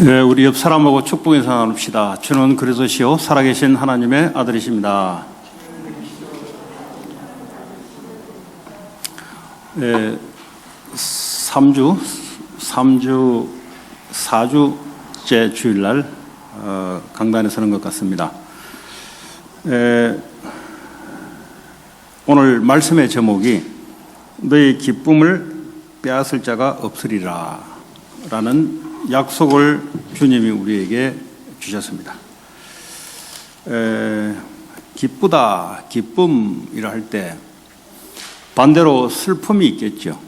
네, 우리 옆 사람하고 축복 인사 나눕시다. 주는 그리스도시요 살아계신 하나님의 아들이십니다. 네, 4주째 주일날 강단에 서는 것 같습니다. 오늘 말씀의 제목이 너희 기쁨을 빼앗을 자가 없으리라 라는 약속을 주님이 우리에게 주셨습니다. 기쁘다, 기쁨이라 할 때 반대로 슬픔이 있겠죠.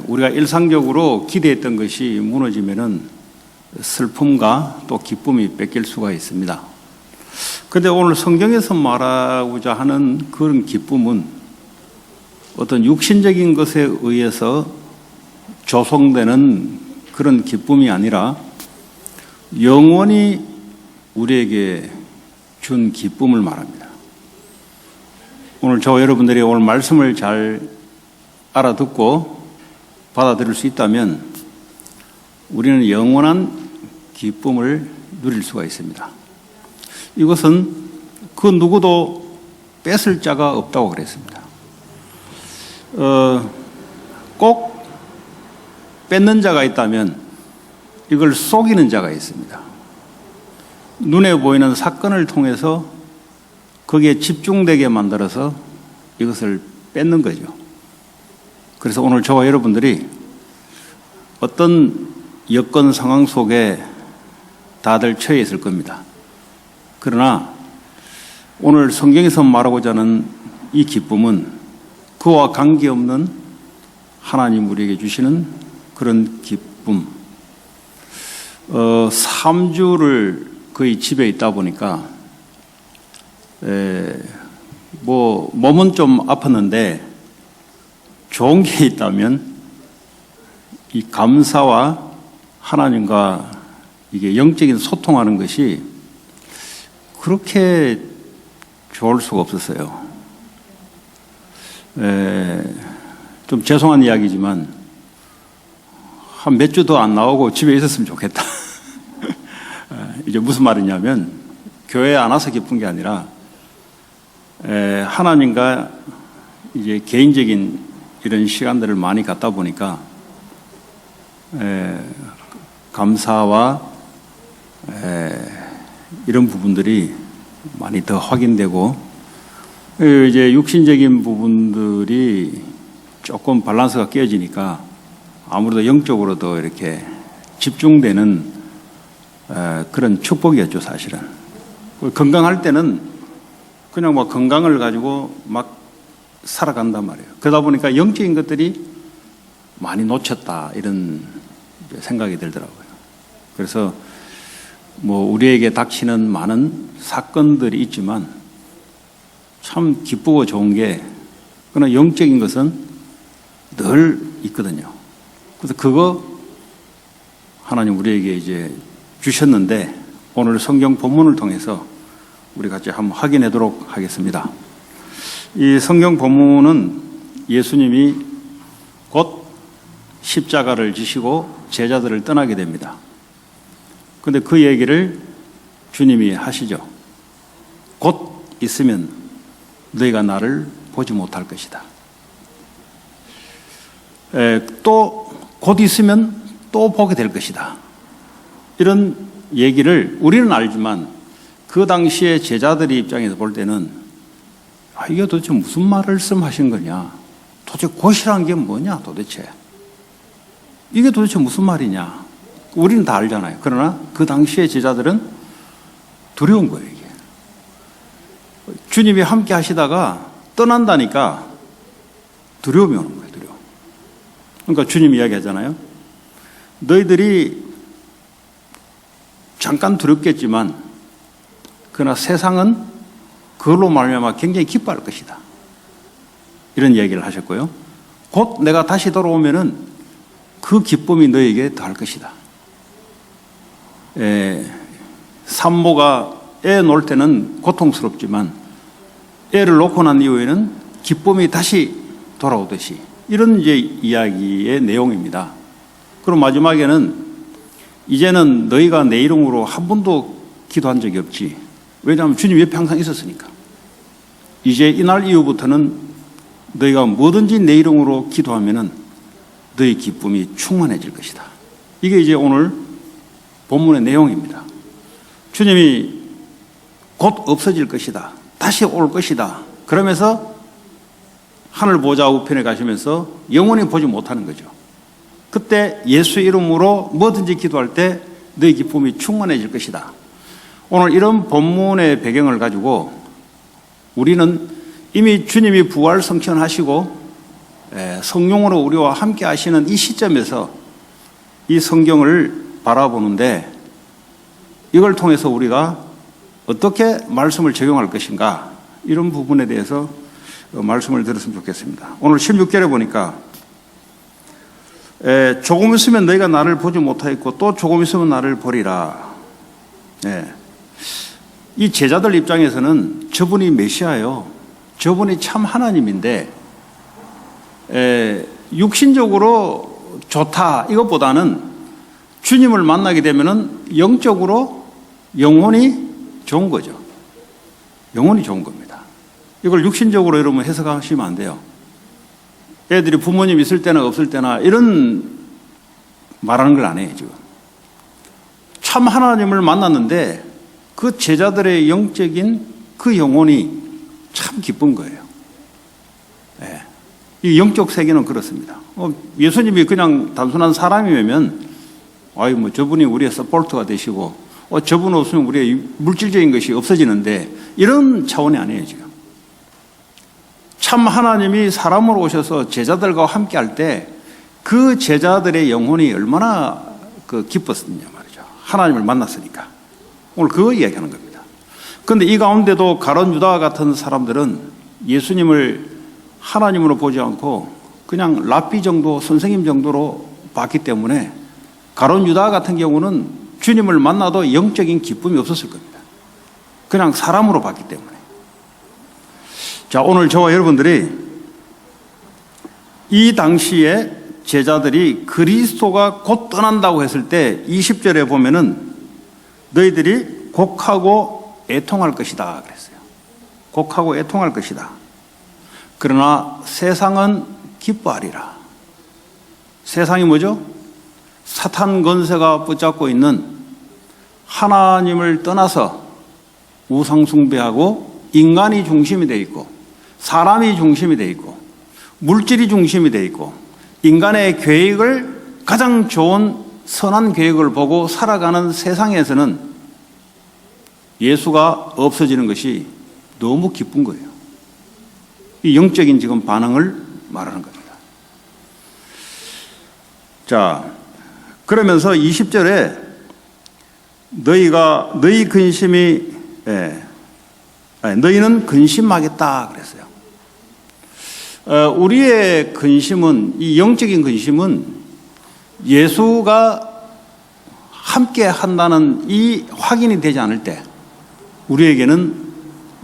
우리가 일상적으로 기대했던 것이 무너지면은 슬픔과 또 기쁨이 뺏길 수가 있습니다. 그런데 오늘 성경에서 말하고자 하는 그런 기쁨은 어떤 육신적인 것에 의해서 조성되는 그런 기쁨이 아니라 영원히 우리에게 준 기쁨을 말합니다. 오늘 저와 여러분들이 오늘 말씀을 잘 알아듣고 받아들일 수 있다면 우리는 영원한 기쁨을 누릴 수가 있습니다. 이것은 그 누구도 뺏을 자가 없다고 그랬습니다. 꼭 뺏는 자가 있다면 이걸 속이는 자가 있습니다. 눈에 보이는 사건을 통해서 거기에 집중되게 만들어서 이것을 뺏는 거죠. 그래서 오늘 저와 여러분들이 어떤 여건 상황 속에 다들 처해 있을 겁니다. 그러나 오늘 성경에서 말하고자 하는 이 기쁨은 그와 관계없는 하나님 우리에게 주시는 그런 기쁨. 3주를 거의 집에 있다 보니까 몸은 좀 아팠는데 좋은 게 있다면 이 감사와 하나님과 이게 영적인 소통하는 것이 그렇게 좋을 수가 없었어요. 좀 죄송한 이야기지만 한 몇 주 더 안 나오고 집에 있었으면 좋겠다. 이제 무슨 말이냐면 교회에 안 와서 기쁜 게 아니라 하나님과 이제 개인적인 이런 시간들을 많이 갖다 보니까 감사와 이런 부분들이 많이 더 확인되고 이제 육신적인 부분들이 조금 밸런스가 깨어지니까 아무래도 영적으로 더 이렇게 집중되는 그런 축복이었죠, 사실은. 건강할 때는 그냥 뭐 건강을 가지고 막 살아간단 말이에요. 그러다 보니까 영적인 것들이 많이 놓쳤다, 이런 생각이 들더라고요. 그래서 뭐 우리에게 닥치는 많은 사건들이 있지만 참 기쁘고 좋은 게 그러나 영적인 것은 늘 있거든요. 그래서 그거 하나님 우리에게 이제 주셨는데 오늘 성경 본문을 통해서 우리 같이 한번 확인하도록 하겠습니다. 이 성경 본문은 예수님이 곧 십자가를 지시고 제자들을 떠나게 됩니다. 그런데 그 얘기를 주님이 하시죠. 곧 있으면 너희가 나를 보지 못할 것이다. 또 곧 있으면 또 보게 될 것이다. 이런 얘기를 우리는 알지만 그 당시에 제자들의 입장에서 볼 때는 이게 도대체 무슨 말씀하신 거냐? 도대체 곧이란 게 뭐냐 도대체? 이게 도대체 무슨 말이냐? 우리는 다 알잖아요. 그러나 그 당시에 제자들은 두려운 거예요. 이게. 주님이 함께 하시다가 떠난다니까 두려움이 오는 거예요. 그러니까 주님이 이야기하잖아요. 너희들이 잠깐 두렵겠지만 그러나 세상은 그걸로 말미암아 굉장히 기뻐할 것이다. 이런 얘기를 하셨고요. 곧 내가 다시 돌아오면은 그 기쁨이 너에게 더할 것이다. 산모가 애 놓을 때는 고통스럽지만 애를 놓고 난 이후에는 기쁨이 다시 돌아오듯이 이런 이제 이야기의 내용입니다. 그리고 마지막에는 이제는 너희가 내 이름으로 한 번도 기도한 적이 없지. 왜냐하면 주님 옆에 항상 있었으니까. 이제 이날 이후부터는 너희가 뭐든지 내 이름으로 기도하면은 너희 기쁨이 충만해질 것이다. 이게 이제 오늘 본문의 내용입니다. 주님이 곧 없어질 것이다. 다시 올 것이다. 그러면서 하늘 보좌 우편에 가시면서 영원히 보지 못하는 거죠. 그때 예수 이름으로 뭐든지 기도할 때 너희 기쁨이 충만해질 것이다. 오늘 이런 본문의 배경을 가지고 우리는 이미 주님이 부활 성천하시고 성령으로 우리와 함께 하시는 이 시점에서 이 성경을 바라보는데 이걸 통해서 우리가 어떻게 말씀을 적용할 것인가 이런 부분에 대해서 말씀을 들었으면 좋겠습니다. 오늘 16절에 보니까 조금 있으면 너희가 나를 보지 못하겠고 또 조금 있으면 나를 보리라. 이 제자들 입장에서는 저분이 메시아예요. 저분이 참 하나님인데 육신적으로 좋다 이것보다는 주님을 만나게 되면은 영적으로 영혼이 좋은 거죠. 영혼이 좋은 겁니다. 이걸 육신적으로 여러분 해석하시면 안 돼요. 애들이 부모님 있을 때나 없을 때나 이런 말하는 걸 안 해요, 지금. 참 하나님을 만났는데 그 제자들의 영적인 그 영혼이 참 기쁜 거예요. 이 영적 세계는 그렇습니다. 예수님이 그냥 단순한 사람이면 저분이 우리의 서포터가 되시고 저분 없으면 우리의 물질적인 것이 없어지는데 이런 차원이 아니에요, 지금. 참 하나님이 사람으로 오셔서 제자들과 함께 할 때 그 제자들의 영혼이 얼마나 기뻤느냐 말이죠. 하나님을 만났으니까. 오늘 그거 이야기하는 겁니다. 그런데 이 가운데도 가룟 유다 같은 사람들은 예수님을 하나님으로 보지 않고 그냥 랍비 정도, 선생님 정도로 봤기 때문에 가룟 유다 같은 경우는 주님을 만나도 영적인 기쁨이 없었을 겁니다. 그냥 사람으로 봤기 때문에. 자, 오늘 저와 여러분들이 이 당시에 제자들이 그리스도가 곧 떠난다고 했을 때 20절에 보면은 너희들이 곡하고 애통할 것이다 그랬어요. 곡하고 애통할 것이다. 그러나 세상은 기뻐하리라. 세상이 뭐죠? 사탄 권세가 붙잡고 있는 하나님을 떠나서 우상 숭배하고 인간이 중심이 되어 있고 사람이 중심이 되어 있고 물질이 중심이 되어 있고 인간의 계획을 가장 좋은 선한 계획을 보고 살아가는 세상에서는 예수가 없어지는 것이 너무 기쁜 거예요. 이 영적인 지금 반응을 말하는 겁니다. 자, 그러면서 20절에 너희 근심이 너희는 근심하겠다 그랬어요. 우리의 근심은 이 영적인 근심은 예수가 함께 한다는 이 확인이 되지 않을 때 우리에게는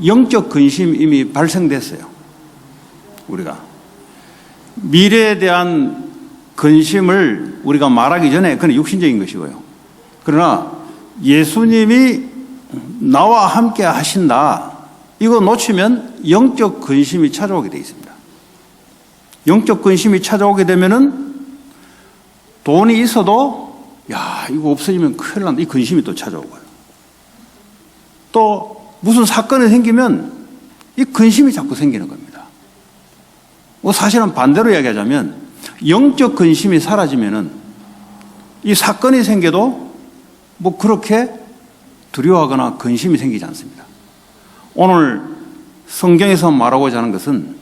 영적 근심이 이미 발생됐어요. 우리가 미래에 대한 근심을 우리가 말하기 전에 그건 육신적인 것이고요. 그러나 예수님이 나와 함께 하신다. 이거 놓치면 영적 근심이 찾아오게 되어 있습니다. 영적 근심이 찾아오게 되면은 돈이 있어도 이거 없어지면 큰일 난다. 이 근심이 또 찾아오고요. 또 무슨 사건이 생기면 이 근심이 자꾸 생기는 겁니다. 사실은 반대로 이야기하자면 영적 근심이 사라지면은 이 사건이 생겨도 그렇게 두려워하거나 근심이 생기지 않습니다. 오늘 성경에서 말하고자 하는 것은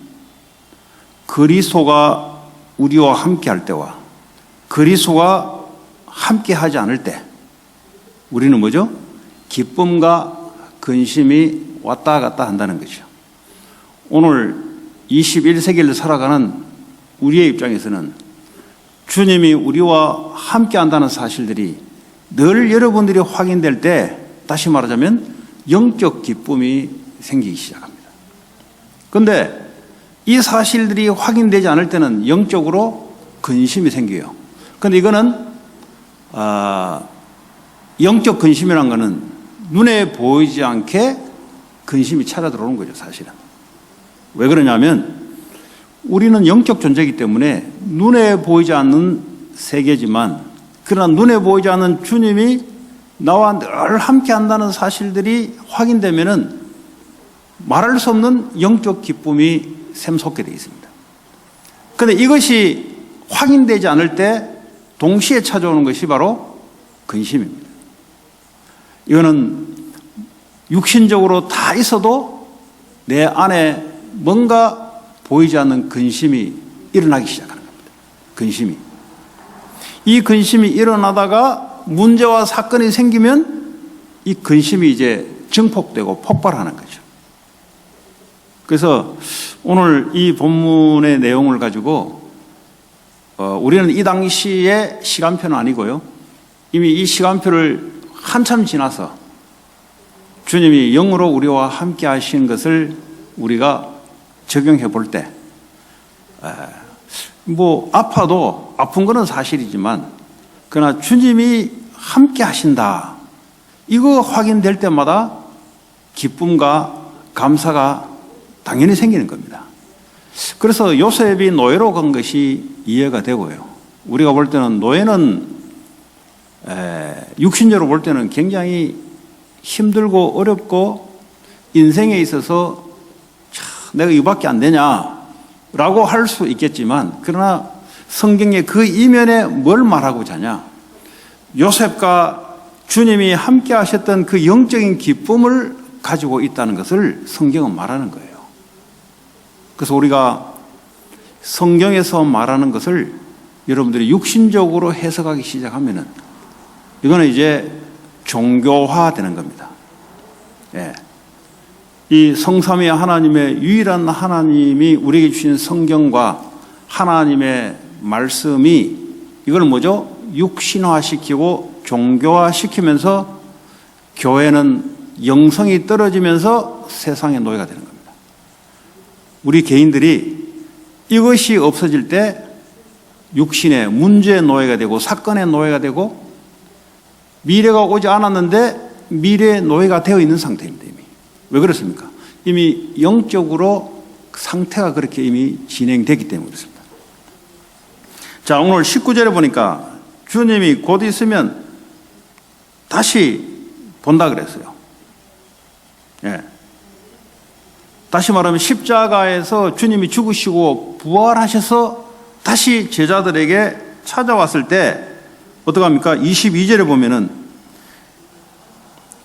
그리스도가 우리와 함께 할 때와 그리스도가 함께 하지 않을 때 우리는 뭐죠? 기쁨과 근심이 왔다 갔다 한다는 거죠. 오늘 21세기를 살아가는 우리의 입장에서는 주님이 우리와 함께 한다는 사실들이 늘 여러분들이 확인될 때 다시 말하자면 영적 기쁨이 생기기 시작합니다. 그런데 이 사실들이 확인되지 않을 때는 영적으로 근심이 생겨요. 그런데 이거는 영적 근심이란 거는 눈에 보이지 않게 근심이 찾아 들어오는 거죠, 사실은. 왜 그러냐면 우리는 영적 존재이기 때문에 눈에 보이지 않는 세계지만, 그러나 눈에 보이지 않는 주님이 나와 늘 함께 한다는 사실들이 확인되면은 말할 수 없는 영적 기쁨이 샘솟게 되어 있습니다. 그런데 이것이 확인되지 않을 때 동시에 찾아오는 것이 바로 근심입니다. 이거는 육신적으로 다 있어도 내 안에 뭔가 보이지 않는 근심이 일어나기 시작하는 겁니다. 근심이. 이 근심이 일어나다가 문제와 사건이 생기면 이 근심이 이제 증폭되고 폭발하는 거죠. 그래서 오늘 이 본문의 내용을 가지고 우리는 이 당시의 시간표는 아니고요. 이미 이 시간표를 한참 지나서 주님이 영으로 우리와 함께 하신 것을 우리가 적용해 볼 때, 아파도 아픈 거는 사실이지만, 그러나 주님이 함께 하신다, 이거 확인될 때마다 기쁨과 감사가 당연히 생기는 겁니다. 그래서 요셉이 노예로 간 것이 이해가 되고요. 우리가 볼 때는 노예는 육신적으로 볼 때는 굉장히 힘들고 어렵고 인생에 있어서 내가 이거밖에 안 되냐라고 할 수 있겠지만, 그러나 성경의 그 이면에 뭘 말하고자 하냐, 요셉과 주님이 함께 하셨던 그 영적인 기쁨을 가지고 있다는 것을 성경은 말하는 거예요. 그래서 우리가 성경에서 말하는 것을 여러분들이 육신적으로 해석하기 시작하면은 이거는 이제 종교화되는 겁니다. 예. 이 성삼위 하나님의 유일한 하나님이 우리에게 주신 성경과 하나님의 말씀이 이걸 뭐죠? 육신화시키고 종교화시키면서 교회는 영성이 떨어지면서 세상의 노예가 되는 겁니다. 우리 개인들이 이것이 없어질 때 육신의 문제의 노예가 되고 사건의 노예가 되고 미래가 오지 않았는데 미래의 노예가 되어 있는 상태입니다. 이미. 왜 그렇습니까? 이미 영적으로 상태가 그렇게 이미 진행되기 때문에 그렇습니다. 자, 오늘 19절에 보니까 주님이 곧 있으면 다시 본다 그랬어요. 예. 다시 말하면 십자가에서 주님이 죽으시고 부활하셔서 다시 제자들에게 찾아왔을 때 어떡합니까? 22절에 보면은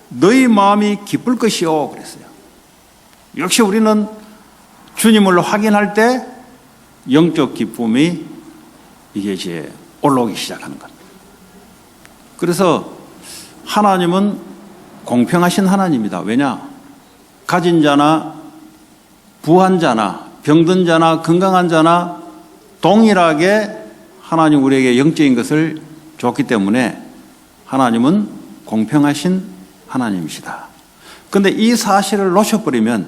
너희 마음이 기쁠 것이요 그랬어요. 역시 우리는 주님을 확인할 때 영적 기쁨이 이게 이제 올라오기 시작하는 겁니다. 그래서 하나님은 공평하신 하나님이다. 왜냐? 가진 자나 부한 자나 병든 자나 건강한 자나 동일하게 하나님 우리에게 영적인 것을 줬기 때문에 하나님은 공평하신 하나님이시다. 그런데 이 사실을 놓쳐버리면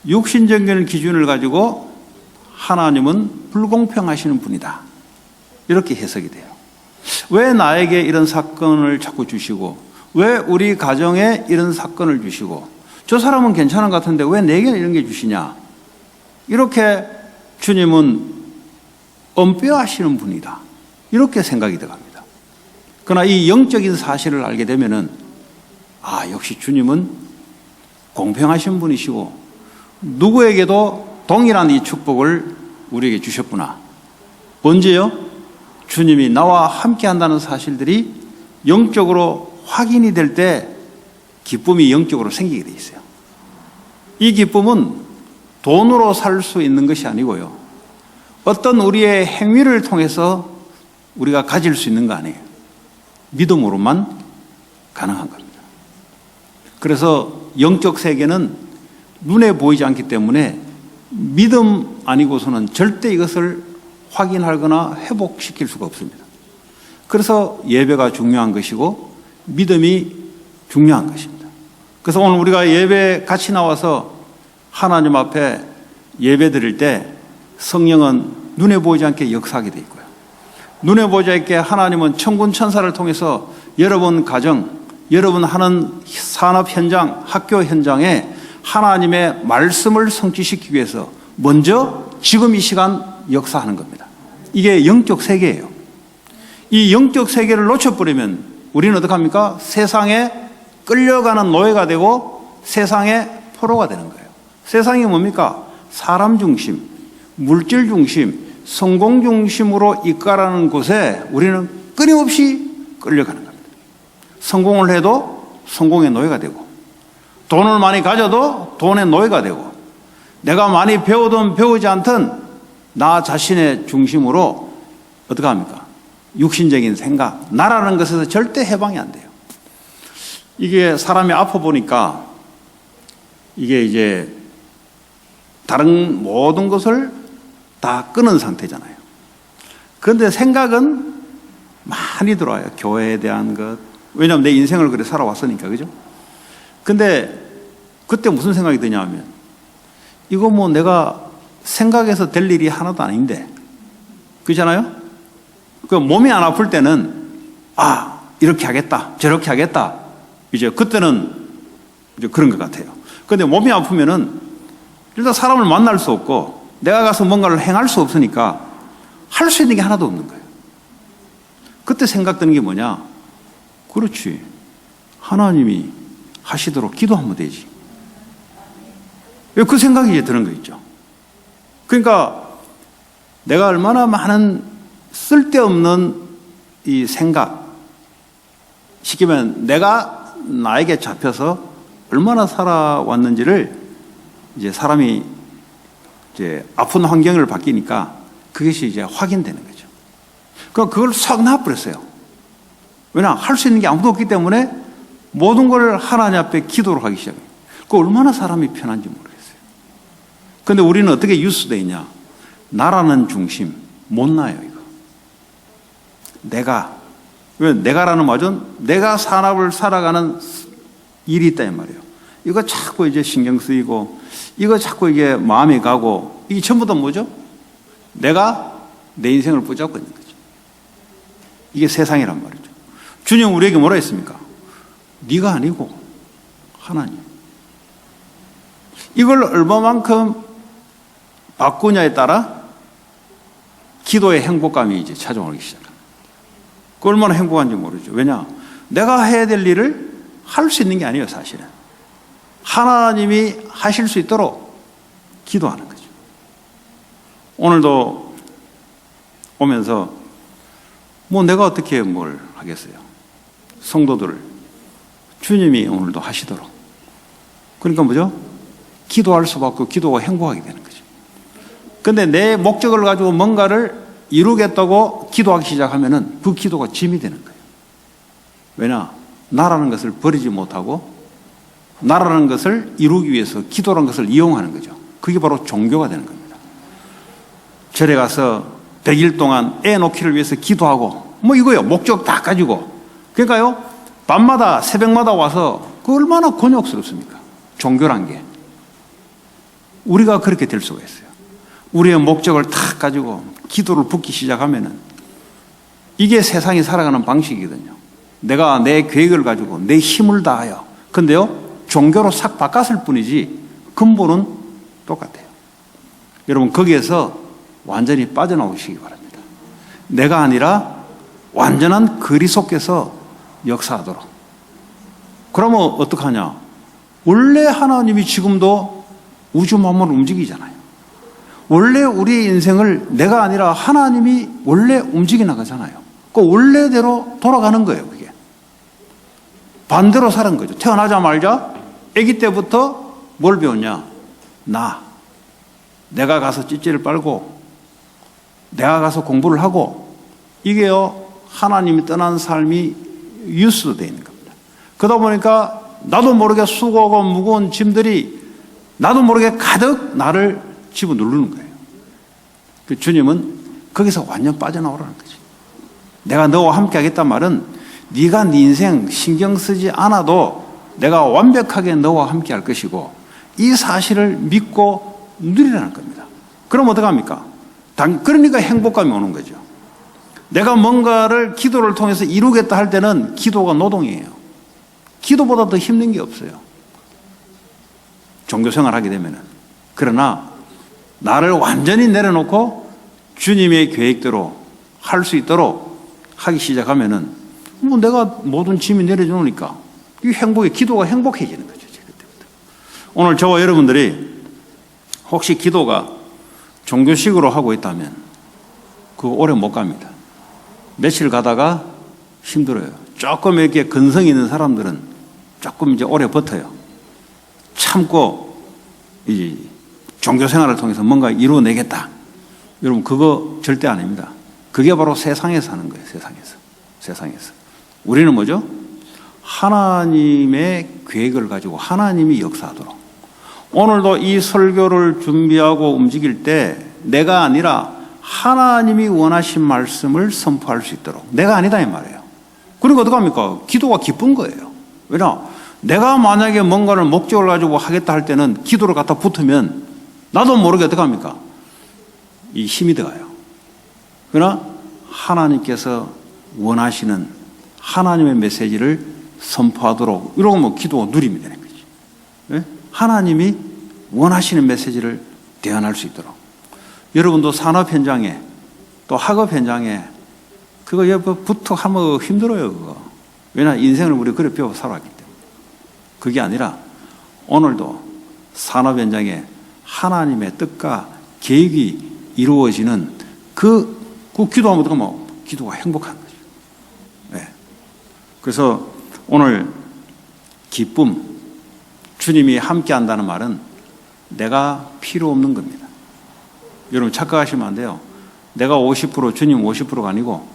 육신적인 기준을 가지고 하나님은 불공평하시는 분이다, 이렇게 해석이 돼요. 왜 나에게 이런 사건을 자꾸 주시고, 왜 우리 가정에 이런 사건을 주시고, 저 사람은 괜찮은 것 같은데 왜 내게는 이런 게 주시냐, 이렇게 주님은 엄뼈하시는 분이다, 이렇게 생각이 들어갑니다. 그러나 이 영적인 사실을 알게 되면은 역시 주님은 공평하신 분이시고 누구에게도 동일한 이 축복을 우리에게 주셨구나. 언제요? 주님이 나와 함께 한다는 사실들이 영적으로 확인이 될 때 기쁨이 영적으로 생기게 돼 있어요. 이 기쁨은 돈으로 살 수 있는 것이 아니고요, 어떤 우리의 행위를 통해서 우리가 가질 수 있는 거 아니에요. 믿음으로만 가능한 겁니다. 그래서 영적 세계는 눈에 보이지 않기 때문에 믿음 아니고서는 절대 이것을 확인하거나 회복시킬 수가 없습니다. 그래서 예배가 중요한 것이고 믿음이 중요한 것입니다. 그래서 오늘 우리가 예배 같이 나와서 하나님 앞에 예배 드릴 때 성령은 눈에 보이지 않게 역사하게 돼 있고요, 눈에 보이지 않게 하나님은 천군 천사를 통해서 여러분 가정, 여러분 하는 산업 현장, 학교 현장에 하나님의 말씀을 성취시키기 위해서 먼저 지금 이 시간 역사하는 겁니다. 이게 영적 세계예요. 이 영적 세계를 놓쳐버리면 우리는 어떡합니까? 세상에 끌려가는 노예가 되고 세상의 포로가 되는 거예요. 세상이 뭡니까? 사람 중심, 물질 중심, 성공 중심으로 이끌어가는 곳에 우리는 끊임없이 끌려가는 겁니다. 성공을 해도 성공의 노예가 되고, 돈을 많이 가져도 돈의 노예가 되고, 내가 많이 배우든 배우지 않든 나 자신의 중심으로 어떻게 합니까? 육신적인 생각, 나라는 것에서 절대 해방이 안 돼요. 이게 사람이 아파 보니까 이게 이제 다른 모든 것을 다 끊은 상태잖아요. 그런데 생각은 많이 들어와요. 교회에 대한 것. 왜냐하면 내 인생을 그래 살아왔으니까, 그죠? 근데 그때 무슨 생각이 드냐면, 이거 뭐 내가 생각해서 될 일이 하나도 아닌데, 그렇잖아요? 그 몸이 안 아플 때는, 아, 이렇게 하겠다, 저렇게 하겠다. 이제 그때는 이제 그런 것 같아요. 근데 몸이 아프면은 일단 사람을 만날 수 없고, 내가 가서 뭔가를 행할 수 없으니까 할 수 있는 게 하나도 없는 거예요. 그때 생각드는 게 뭐냐? 그렇지. 하나님이 하시도록 기도하면 되지. 그 생각이 이제 드는 거 있죠. 그러니까 내가 얼마나 많은 쓸데없는 이 생각, 쉽게 말하면 내가 나에게 잡혀서 얼마나 살아왔는지를 이제 사람이 이제 아픈 환경을 바뀌니까 그것이 이제 확인되는 거죠. 그러니까 그걸 싹 놔버렸어요. 왜냐? 할 수 있는 게 아무도 없기 때문에 모든 걸 하나님 앞에 기도를 하기 시작해요. 그 얼마나 사람이 편한지 모르겠어요. 그런데 우리는 어떻게 유스되어 있냐? 나라는 중심, 못 나요, 이거. 왜 내가라는 말은 내가 산업을 살아가는 일이 있단 말이에요. 이거 자꾸 이제 신경 쓰이고, 이거 자꾸 이게 마음이 가고, 이게 전부 다 뭐죠? 내가 내 인생을 붙잡고 있는 거죠. 이게 세상이란 말이죠. 주님 우리에게 뭐라 했습니까? 네가 아니고 하나님. 이걸 얼마만큼 바꾸냐에 따라 기도의 행복감이 이제 찾아오기 시작합니다. 그 얼마나 행복한지 모르죠. 왜냐? 내가 해야 될 일을 할 수 있는 게 아니에요, 사실은. 하나님이 하실 수 있도록 기도하는 거죠. 오늘도 오면서 뭐 내가 어떻게 뭘 하겠어요? 성도들을 주님이 오늘도 하시도록. 그러니까 뭐죠? 기도할 수밖에 없고 기도가 행복하게 되는 거죠. 근데 내 목적을 가지고 뭔가를 이루겠다고 기도하기 시작하면은 그 기도가 짐이 되는 거예요. 왜냐? 나라는 것을 버리지 못하고 나라는 것을 이루기 위해서 기도라는 것을 이용하는 거죠. 그게 바로 종교가 되는 겁니다. 절에 가서 100일 동안 애 놓기를 위해서 기도하고 뭐 이거요. 목적 다 가지고. 그러니까요. 밤마다 새벽마다 와서 그 얼마나 곤욕스럽습니까? 종교란 게. 우리가 그렇게 될 수가 있어요. 우리의 목적을 다 가지고 기도를 붓기 시작하면은 이게 세상이 살아가는 방식이거든요. 내가 내 계획을 가지고 내 힘을 다하여. 근데요. 종교로 싹 바꿨을 뿐이지 근본은 똑같아요. 여러분 거기에서 완전히 빠져나오시기 바랍니다. 내가 아니라 완전한 그리스도께서 역사하도록. 그러면 어떡하냐? 원래 하나님이 지금도 우주 만물을 움직이잖아요. 원래 우리의 인생을 내가 아니라 하나님이 원래 움직여 나가잖아요. 그 원래대로 돌아가는 거예요. 그게 반대로 사는 거죠. 태어나자마자 아기 때부터 뭘 배웠냐? 내가 가서 찌찌를 빨고 내가 가서 공부를 하고 이게요 하나님이 떠난 삶이 유스로 되어 있는 겁니다. 그러다 보니까 나도 모르게 수고하고 무거운 짐들이 나도 모르게 가득 나를 집어누르는 거예요. 그 주님은 거기서 완전 빠져나오라는 거죠. 내가 너와 함께 하겠단 말은 네가 네 인생 신경 쓰지 않아도 내가 완벽하게 너와 함께 할 것이고 이 사실을 믿고 누리라는 겁니다. 그럼 어떡합니까? 그러니까 행복감이 오는 거죠. 내가 뭔가를 기도를 통해서 이루겠다 할 때는 기도가 노동이에요. 기도보다 더 힘든 게 없어요. 종교생활 하게 되면은. 그러나 나를 완전히 내려놓고 주님의 계획대로 할 수 있도록 하기 시작하면은 뭐 내가 모든 짐이 내려주니까 이 행복이, 기도가 행복해지는 거죠. 그때부터. 오늘 저와 여러분들이 혹시 기도가 종교식으로 하고 있다면 그거 오래 못 갑니다. 며칠 가다가 힘들어요. 조금 이렇게 근성이 있는 사람들은 조금 이제 오래 버텨요. 참고 이 종교 생활을 통해서 뭔가 이루어내겠다. 여러분 그거 절대 아닙니다. 그게 바로 세상에서 하는 거예요. 세상에서. 우리는 뭐죠? 하나님의 계획을 가지고 하나님이 역사하도록. 오늘도 이 설교를 준비하고 움직일 때 내가 아니라 하나님이 원하신 말씀을 선포할 수 있도록. 내가 아니다 이 말이에요. 그러니까 어떡합니까? 기도가 기쁜 거예요. 왜냐? 내가 만약에 뭔가를 목적을 가지고 하겠다 할 때는 기도를 갖다 붙으면 나도 모르게 어떡합니까? 이 힘이 들어가요. 그러나 하나님께서 원하시는 하나님의 메시지를 선포하도록 이러면 기도가 누림이 되는 거죠. 네? 하나님이 원하시는 메시지를 대언할 수 있도록. 여러분도 산업 현장에 또 학업 현장에 그거 부터 하면 힘들어요. 그거. 왜냐 인생을 우리 그래 배워 살아왔기 때문에. 그게 아니라 오늘도 산업 현장에 하나님의 뜻과 계획이 이루어지는 그 기도하면 어떡하면 기도가 행복한 거죠. 네. 그래서 오늘 기쁨, 주님이 함께 한다는 말은 내가 필요 없는 겁니다. 여러분 착각하시면 안 돼요. 내가 50% 주님 50%가 아니고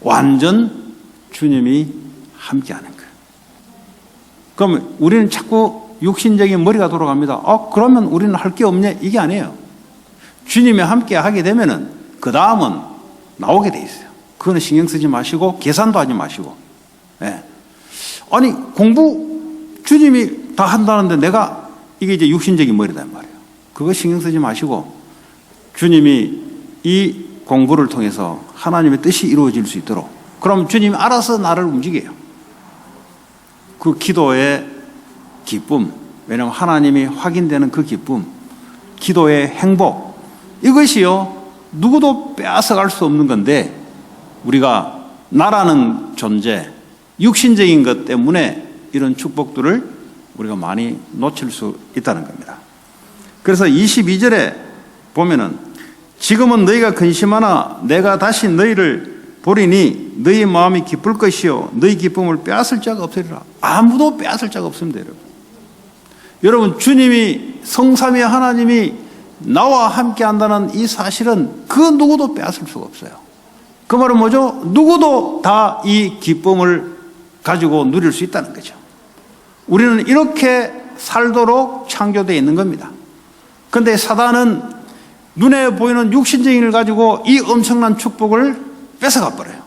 완전 주님이 함께 하는 거예요. 그러면 우리는 자꾸 육신적인 머리가 돌아갑니다. 그러면 우리는 할 게 없냐? 이게 아니에요. 주님이 함께 하게 되면은 그 다음은 나오게 돼 있어요. 그거는 신경 쓰지 마시고 계산도 하지 마시고. 네. 아니 공부 주님이 다 한다는데 내가 이게 이제 육신적인 머리단 말이에요. 그거 신경 쓰지 마시고 주님이 이 공부를 통해서 하나님의 뜻이 이루어질 수 있도록 그럼 주님이 알아서 나를 움직여요. 그 기도의 기쁨, 왜냐하면 하나님이 확인되는 그 기쁨, 기도의 행복, 이것이요 누구도 빼앗아갈 수 없는 건데 우리가 나라는 존재, 육신적인 것 때문에 이런 축복들을 우리가 많이 놓칠 수 있다는 겁니다. 그래서 22절에 보면은 지금은 너희가 근심하나 내가 다시 너희를 보리니 너희 마음이 기쁠 것이요 너희 기쁨을 빼앗을 자가 없으리라. 아무도 빼앗을 자가 없습니다. 여러분 주님이 성삼위 하나님이 나와 함께 한다는 이 사실은 그 누구도 빼앗을 수가 없어요. 그 말은 뭐죠? 누구도 다 이 기쁨을 가지고 누릴 수 있다는 거죠. 우리는 이렇게 살도록 창조되어 있는 겁니다. 그런데 사단은 눈에 보이는 육신적인 걸 가지고 이 엄청난 축복을 뺏어가 버려요.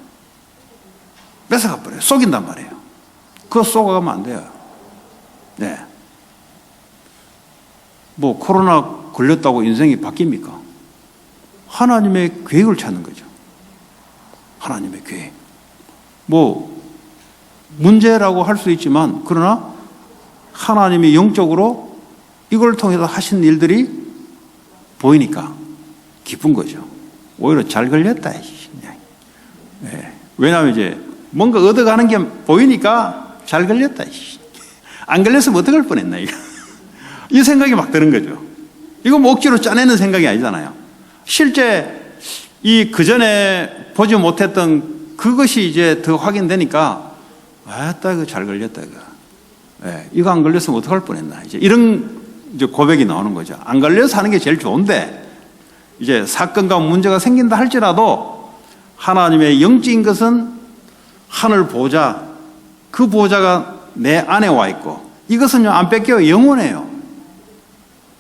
속인단 말이에요. 그거 쏘아가면 안 돼요. 네. 뭐 코로나 걸렸다고 인생이 바뀝니까? 하나님의 계획을 찾는 거죠. 하나님의 계획. 뭐 문제라고 할 수 있지만 그러나 하나님이 영적으로 이걸 통해서 하신 일들이 보이니까 기쁜 거죠. 오히려 잘 걸렸다. 네. 왜냐하면 이제 뭔가 얻어가는 게 보이니까 잘 걸렸다. 안 걸렸으면 어떡할 뻔했나 이거. 이 생각이 막 드는 거죠. 이거 뭐 억지로 짜내는 생각이 아니잖아요. 실제 이 그전에 보지 못했던 그것이 이제 더 확인되니까 아따 이거 잘 걸렸다 이거. 네. 이거 안 걸렸으면 어떡할 뻔했나 이제 이런 이제 고백이 나오는 거죠. 안 걸려서 하는 게 제일 좋은데 이제 사건과 문제가 생긴다 할지라도 하나님의 영적인 것은 하늘 보좌, 그 보좌가 내 안에 와 있고 이것은요 안 뺏겨요. 영원해요.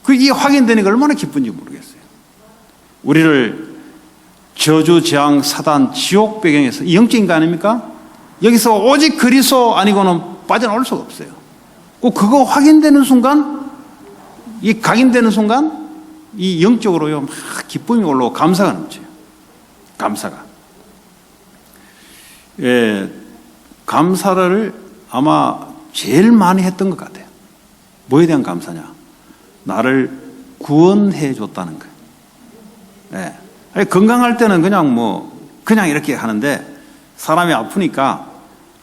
그게 확인되는 게 얼마나 기쁜지 모르겠어요. 우리를 저주, 재앙, 사단, 지옥 배경에서 영적인 거 아닙니까? 여기서 오직 그리스도 아니고는 빠져나올 수가 없어요. 꼭 그거 확인되는 순간, 이 각인되는 순간 이 영적으로요 막 기쁨이 올라오고 감사가 넘쳐요. 감사가. 감사를 아마 제일 많이 했던 것 같아요. 뭐에 대한 감사냐? 나를 구원해 줬다는 거예요. 예. 건강할 때는 그냥 이렇게 하는데 사람이 아프니까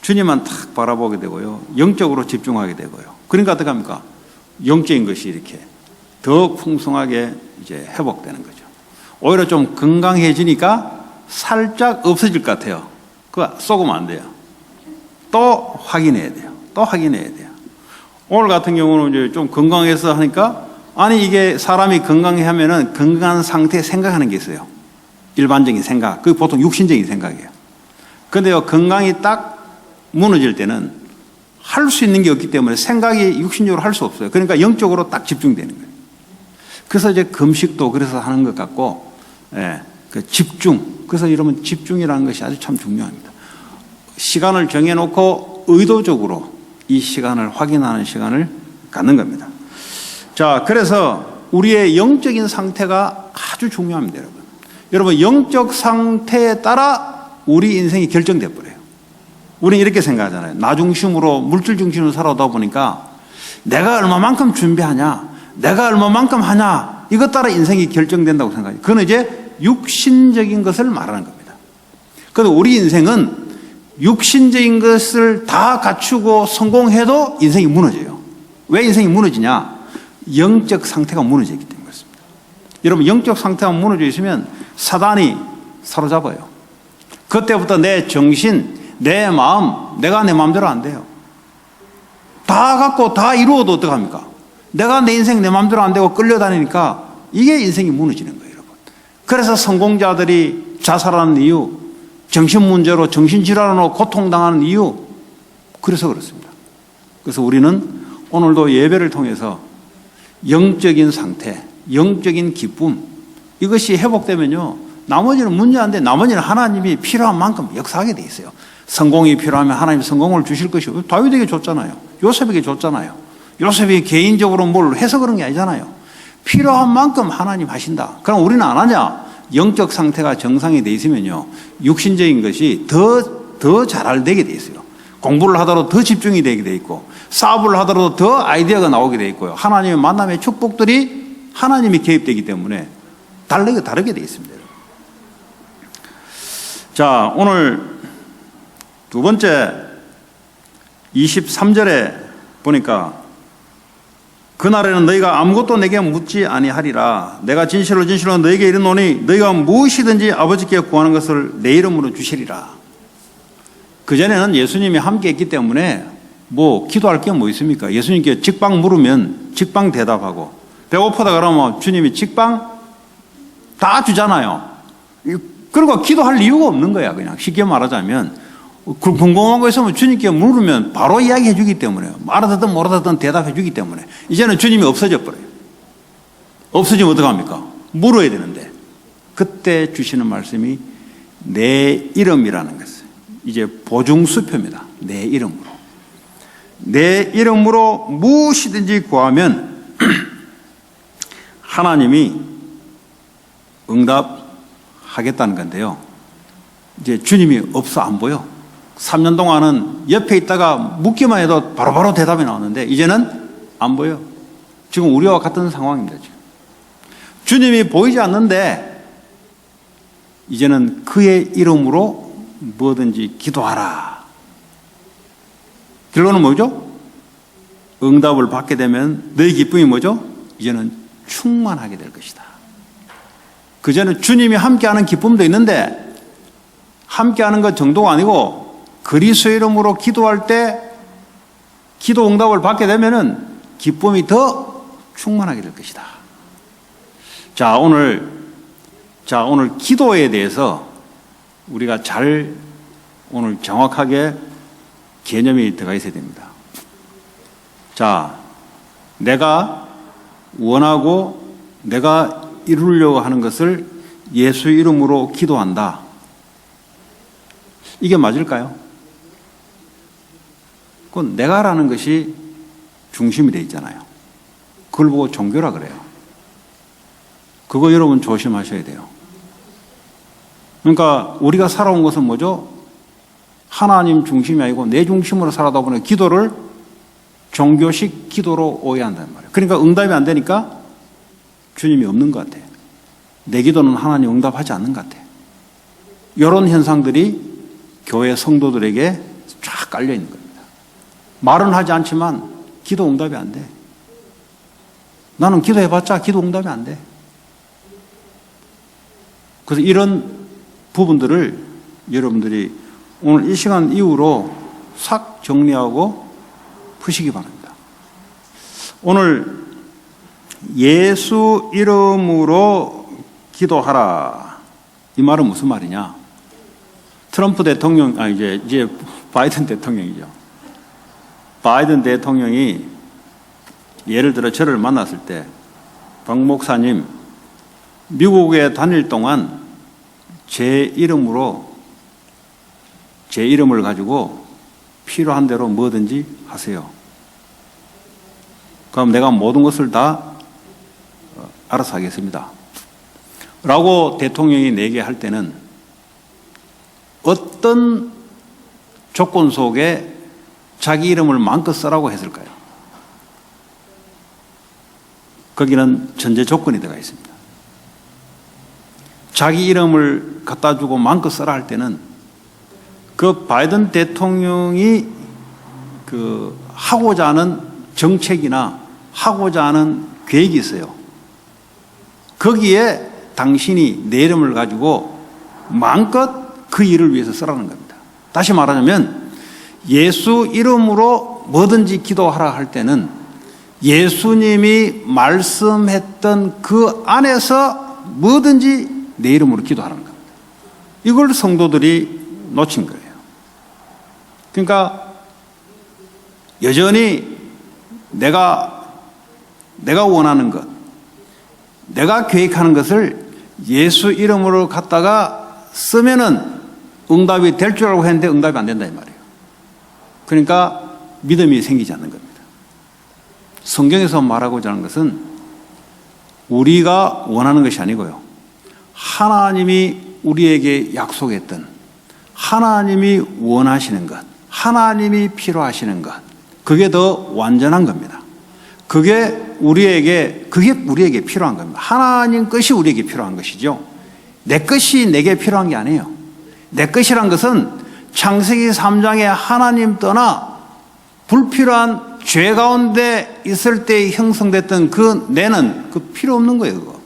주님만 탁 바라보게 되고요. 영적으로 집중하게 되고요. 그러니까 어떻게 합니까? 영적인 것이 이렇게 더 풍성하게 이제 회복되는 거죠. 오히려 좀 건강해지니까 살짝 없어질 것 같아요. 그거 쏘으면 안 돼요. 또 확인해야 돼요. 또 확인해야 돼요. 오늘 같은 경우는 이제 좀 건강해서 하니까 아니 이게 사람이 건강해 하면은 건강한 상태에 생각하는 게 있어요. 일반적인 생각. 그게 보통 육신적인 생각이에요. 그런데요, 건강이 딱 무너질 때는 할 수 있는 게 없기 때문에 생각이 육신적으로 할 수 없어요. 그러니까 영적으로 딱 집중되는 거예요. 그래서 이제 금식도 그래서 하는 것 같고, 그 집중. 그래서 이러면 집중이라는 것이 아주 참 중요합니다. 시간을 정해놓고 의도적으로 이 시간을 확인하는 시간을 갖는 겁니다. 자, 그래서 우리의 영적인 상태가 아주 중요합니다, 여러분. 여러분, 영적 상태에 따라 우리 인생이 결정돼 버려요. 우리는 이렇게 생각하잖아요. 나 중심으로, 물질 중심으로 살아오다 보니까 내가 얼마만큼 준비하냐, 내가 얼마만큼 하냐, 이것 따라 인생이 결정된다고 생각해요. 그건 이제 육신적인 것을 말하는 겁니다. 그래서 우리 인생은 육신적인 것을 다 갖추고 성공해도 인생이 무너져요. 왜 인생이 무너지냐? 영적 상태가 무너지기 때문에 그렇습니다. 여러분, 영적 상태가 무너져 있으면 사단이 사로잡아요. 그때부터 내 정신, 내 마음, 내가 내 마음대로 안 돼요. 다 갖고 다 이루어도 어떡합니까? 내가 내 인생 내 마음대로 안 되고 끌려다니니까 이게 인생이 무너지는 거예요, 여러분. 그래서 성공자들이 자살하는 이유, 정신문제로 정신질환으로 고통당하는 이유, 그래서 그렇습니다. 그래서 우리는 오늘도 예배를 통해서 영적인 상태, 영적인 기쁨, 이것이 회복되면요, 나머지는 문제 안 돼. 나머지는 하나님이 필요한 만큼 역사하게 돼 있어요. 성공이 필요하면 하나님 성공을 주실 것이고, 다윗에게 줬잖아요. 요셉에게 줬잖아요. 요셉이 개인적으로 뭘 해서 그런 게 아니잖아요. 필요한 만큼 하나님 하신다. 그럼 우리는 안 하냐? 영적 상태가 정상이 돼 있으면요, 육신적인 것이 더 잘 되게 돼 있어요. 공부를 하더라도 더 집중이 되게 돼 있고, 사업을 하더라도 더 아이디어가 나오게 돼 있고요. 하나님의 만남의 축복들이 하나님이 개입되기 때문에 다르게 돼 있습니다. 자, 오늘 두 번째 23절에 보니까 그날에는 너희가 아무것도 내게 묻지 아니하리라. 내가 진실로 너희에게 이르노니 너희가 무엇이든지 아버지께 구하는 것을 내 이름으로 주시리라. 그전에는 예수님이 함께 했기 때문에 기도할 게 뭐 있습니까? 예수님께 직방 물으면 직방 대답하고, 배고프다 그러면 주님이 직방 다 주잖아요. 그리고 기도할 이유가 없는 거야. 그냥 쉽게 말하자면 궁금한 거 있으면 주님께 물으면 바로 이야기해 주기 때문에, 알아듣든 모르든 대답해 주기 때문에 이제는 주님이 없어져 버려요. 없어지면 어떡합니까? 물어야 되는데, 그때 주시는 말씀이 내 이름이라는 것을, 이제 보증수표입니다. 내 이름으로. 내 이름으로 무엇이든지 구하면 하나님이 응답하겠다는 건데요. 이제 주님이 없어 안 보여. 3년 동안은 옆에 있다가 묻기만 해도 바로바로 대답이 나오는데 이제는 안 보여. 지금 우리와 같은 상황입니다. 지금. 주님이 보이지 않는데 이제는 그의 이름으로 뭐든지 기도하라. 결론은 뭐죠? 응답을 받게 되면 너희 기쁨이 뭐죠? 이제는 충만하게 될 것이다. 그전에 주님이 함께하는 기쁨도 있는데, 함께하는 것 정도가 아니고 그리스도의 이름으로 기도할 때 기도 응답을 받게 되면은 기쁨이 더 충만하게 될 것이다. 자, 오늘 기도에 대해서 우리가 오늘 정확하게 개념이 들어가 있어야 됩니다. 자, 내가 원하고 내가 이루려고 하는 것을 예수 이름으로 기도한다. 이게 맞을까요? 그건 내가라는 것이 중심이 되어 있잖아요. 그걸 보고 종교라 그래요. 그거 여러분 조심하셔야 돼요. 그러니까 우리가 살아온 것은 뭐죠? 하나님 중심이 아니고 내 중심으로 살아다 보니 기도를 종교식 기도로 오해한단 말이에요. 그러니까 응답이 안 되니까 주님이 없는 것 같아요. 내 기도는 하나님 응답하지 않는 것 같아요. 이런 현상들이 교회 성도들에게 쫙 깔려 있는 겁니다. 말은 하지 않지만 기도 응답이 안 돼. 나는 기도해봤자 기도 응답이 안 돼. 그래서 이런 부분들을 여러분들이 오늘 이 시간 이후로 싹 정리하고 푸시기 바랍니다. 오늘 예수 이름으로 기도하라. 이 말은 무슨 말이냐? 트럼프 대통령, 이제 바이든 대통령이죠. 바이든 대통령이 예를 들어 저를 만났을 때, 박 목사님, 미국에 다닐 동안 제 이름을 가지고 필요한 대로 뭐든지 하세요. 그럼 내가 모든 것을 다 알아서 하겠습니다. 라고 대통령이 내게 할 때는 어떤 조건 속에 자기 이름을 마음껏 쓰라고 했을까요? 거기는 전제 조건이 들어가 있습니다. 자기 이름을 갖다 주고 마음껏 써라 할 때는 그 바이든 대통령이 하고자 하는 정책이나 하고자 하는 계획이 있어요. 거기에 당신이 내 이름을 가지고 마음껏 그 일을 위해서 쓰라는 겁니다. 다시 말하자면 예수 이름으로 뭐든지 기도하라 할 때는 예수님이 말씀했던 그 안에서 뭐든지 내 이름으로 기도하라는 겁니다. 이걸 성도들이 놓친 거예요. 그러니까 여전히 내가 원하는 것, 내가 계획하는 것을 예수 이름으로 갖다가 쓰면은 응답이 될 줄 알고 했는데 응답이 안 된다 이 말이에요. 그러니까 믿음이 생기지 않는 겁니다. 성경에서 말하고자 하는 것은 우리가 원하는 것이 아니고요. 하나님이 우리에게 약속했던 하나님이 원하시는 것, 하나님이 필요하시는 것, 그게 더 완전한 겁니다. 그게 우리에게 필요한 겁니다. 하나님 것이 우리에게 필요한 것이죠. 내 것이 내게 필요한 게 아니에요. 내 것이란 것은 창세기 3장에 하나님 떠나 불필요한 죄 가운데 있을 때 형성됐던 그 내는 그 필요 없는 거예요. 그거.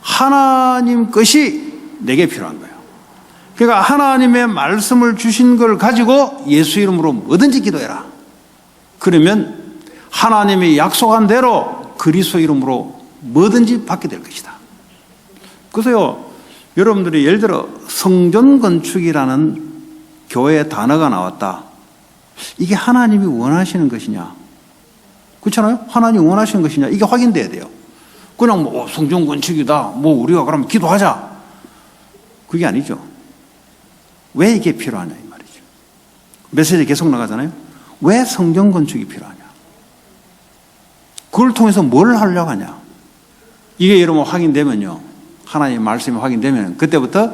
하나님 것이 내게 필요한 거예요. 그러니까 하나님의 말씀을 주신 걸 가지고 예수 이름으로 뭐든지 기도해라. 그러면 하나님이 약속한 대로 그리스도 이름으로 뭐든지 받게 될 것이다. 그래서요, 여러분들이 예를 들어 성전 건축이라는 교회 단어가 나왔다. 이게 하나님이 원하시는 것이냐? 그렇잖아요? 하나님이 원하시는 것이냐? 이게 확인돼야 돼요. 그냥 뭐 성전 건축이다. 뭐 우리가 그러면 기도하자. 그게 아니죠. 왜 이게 필요하냐 이 말이죠. 메시지 계속 나가잖아요. 왜 성전 건축이 필요하냐? 그걸 통해서 뭘 하려고 하냐? 이게 여러분 확인되면요. 하나님의 말씀이 확인되면 그때부터